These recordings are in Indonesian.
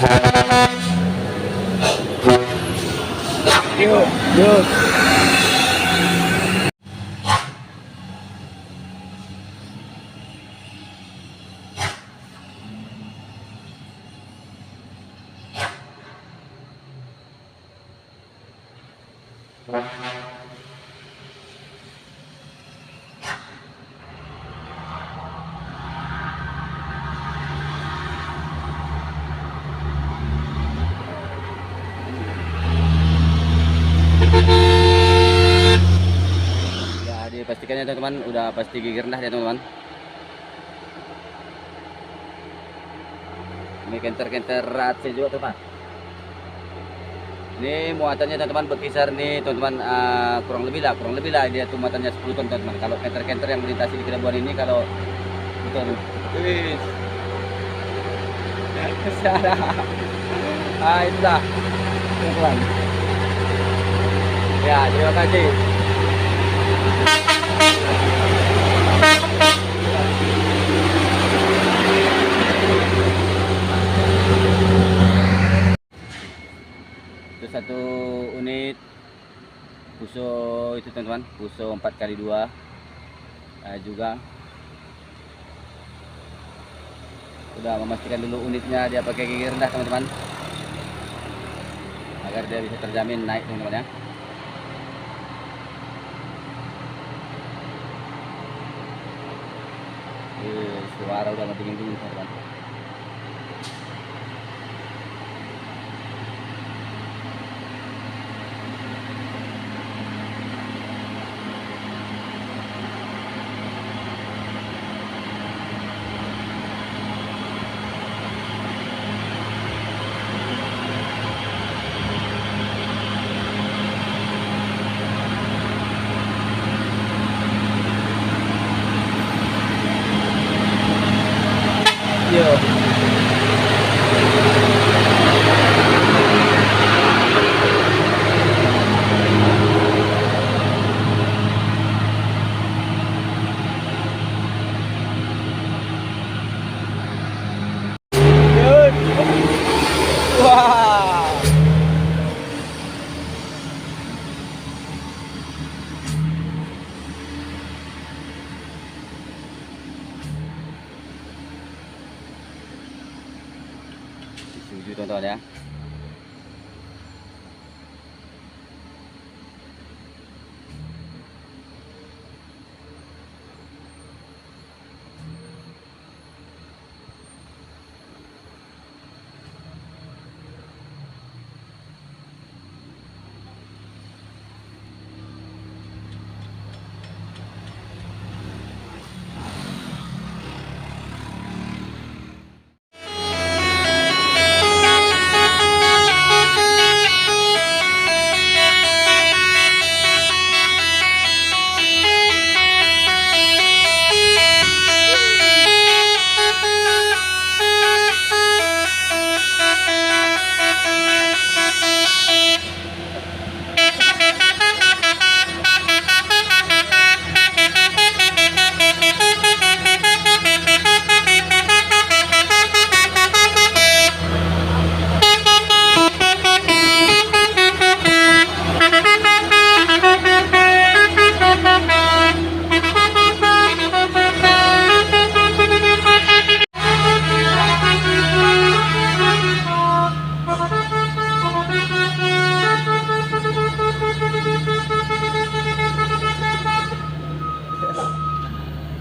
Yuk, yuk. Pastikan ya teman-teman, udah pasti gigi rendah ya teman-teman. Ini kenter-kenter AC juga teman. Ini muatannya teman-teman berkisar nih teman-teman, kurang lebih lah dia tuh muatannya 10 ton teman-teman. Kalau kenter-kenter yang melintasi di Cirebon ini kalau betul. Wis. Itulah teman-teman. Ya, terima kasih. Itu satu unit Puso itu teman-teman, Puso 4x2 juga udah memastikan dulu unitnya dia pakai gigi rendah teman-teman, agar dia bisa terjamin naik teman-teman ya. Suara udah ngedingin-dingin teman-teman. Yo. Wah. Setuju teman-teman ya.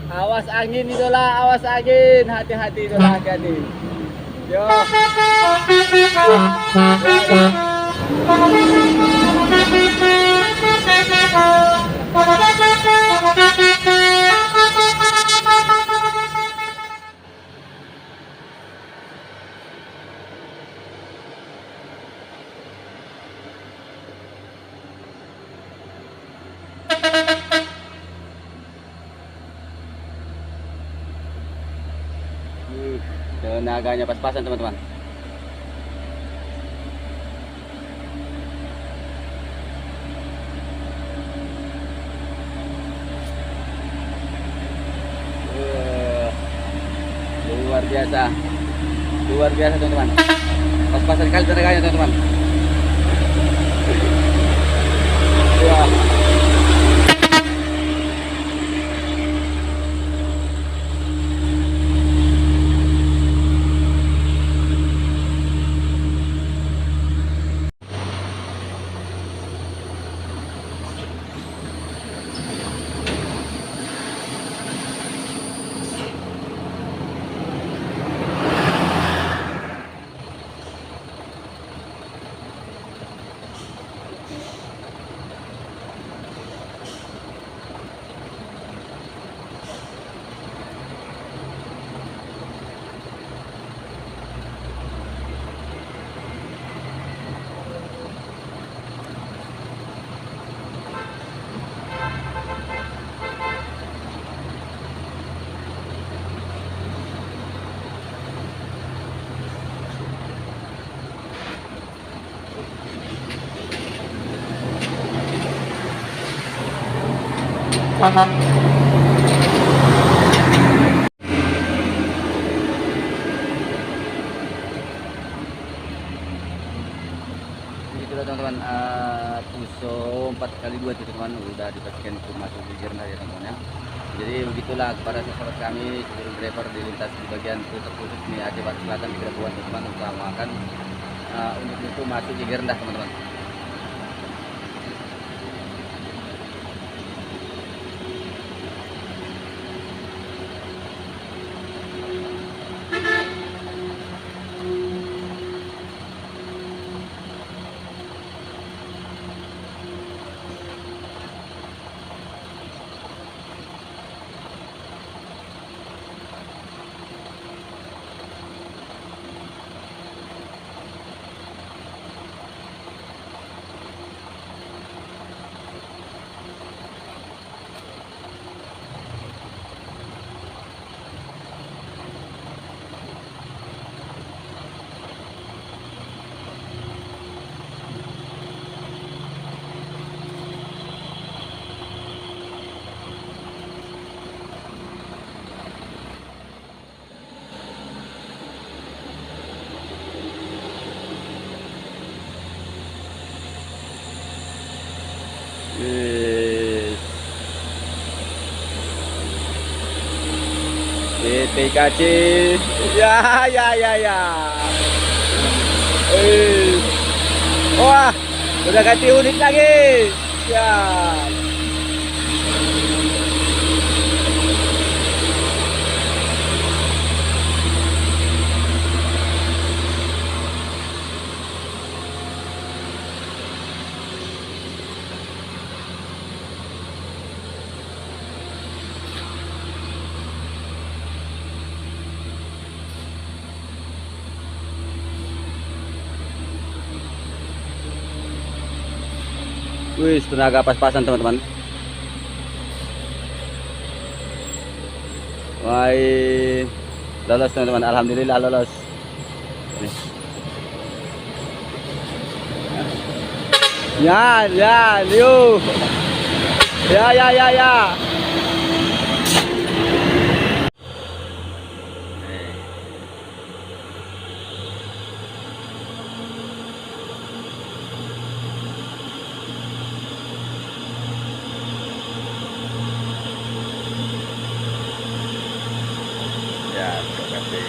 Awas angin idola, awas angin, hati-hati idola, hati-hati. Yo. Tenaganya pas-pasan teman-teman. Luar biasa teman-teman. Pas-pasan kali tenaganya teman-teman. Ya. Itulah teman-teman, Puso 4x2 itu teman udah dipastikan untuk masuk di Girna ya teman-teman ya. Jadi begitulah kepada sahabat kami seluruh driver di lintas di bagian putus nih Aceh Barat Selatan di Kerabuan teman-teman utamakan untuk itu masuk di Girna teman-teman. Yes. PTKC. Ya, ya, ya, ya. Wah, udah ganti unit lagi. Ya. Wih, tenaga pas-pasan teman-teman. Wah, lolos teman-teman. Alhamdulillah lolos. Nih. Ya, ya, Liu. Ya, ya, ya, ya. Ya, terima kasih.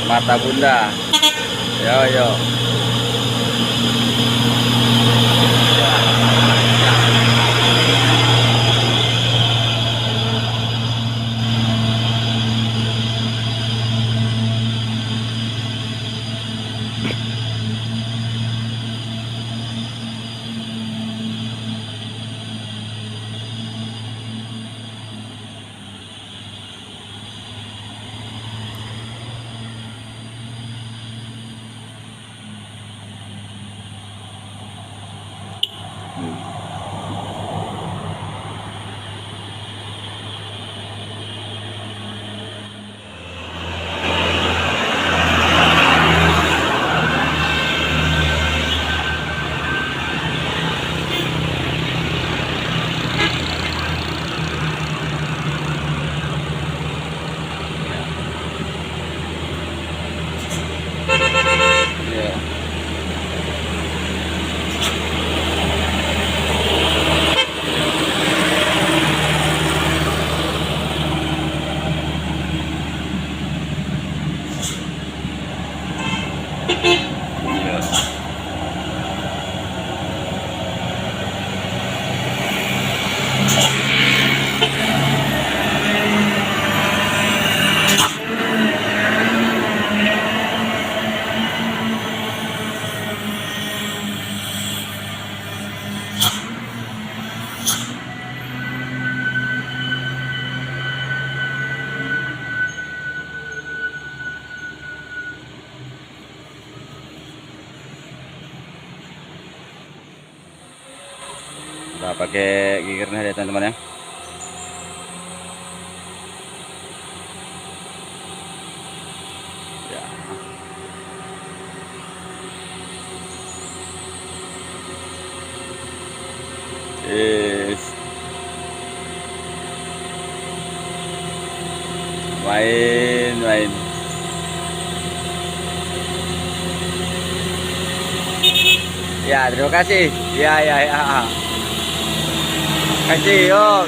Mata bunda. Yo yo. Kita pakai gigirnya ya teman-teman ya. Ya. Main. Ya, terima kasih. Ya. Kasih, yuk.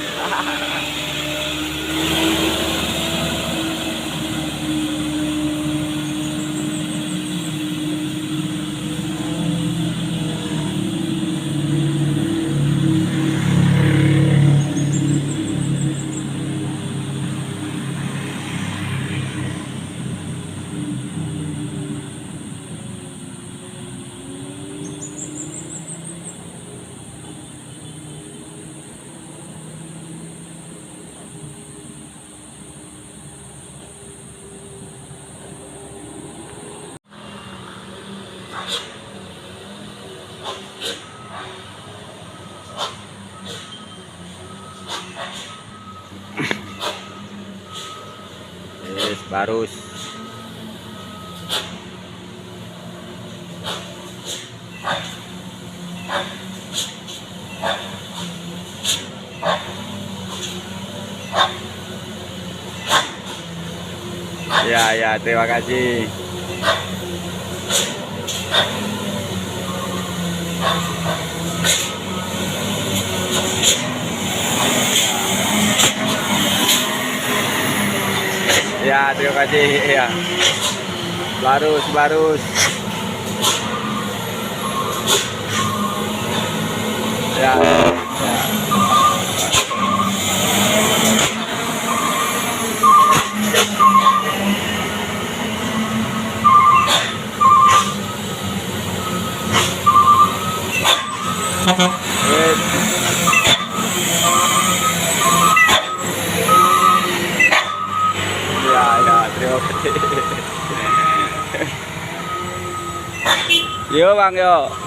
Barus. Ya, terima kasih. Ya, terima kasih. Ya. Barus. Ya. Ya, terima kasih. Yo Bang, yo.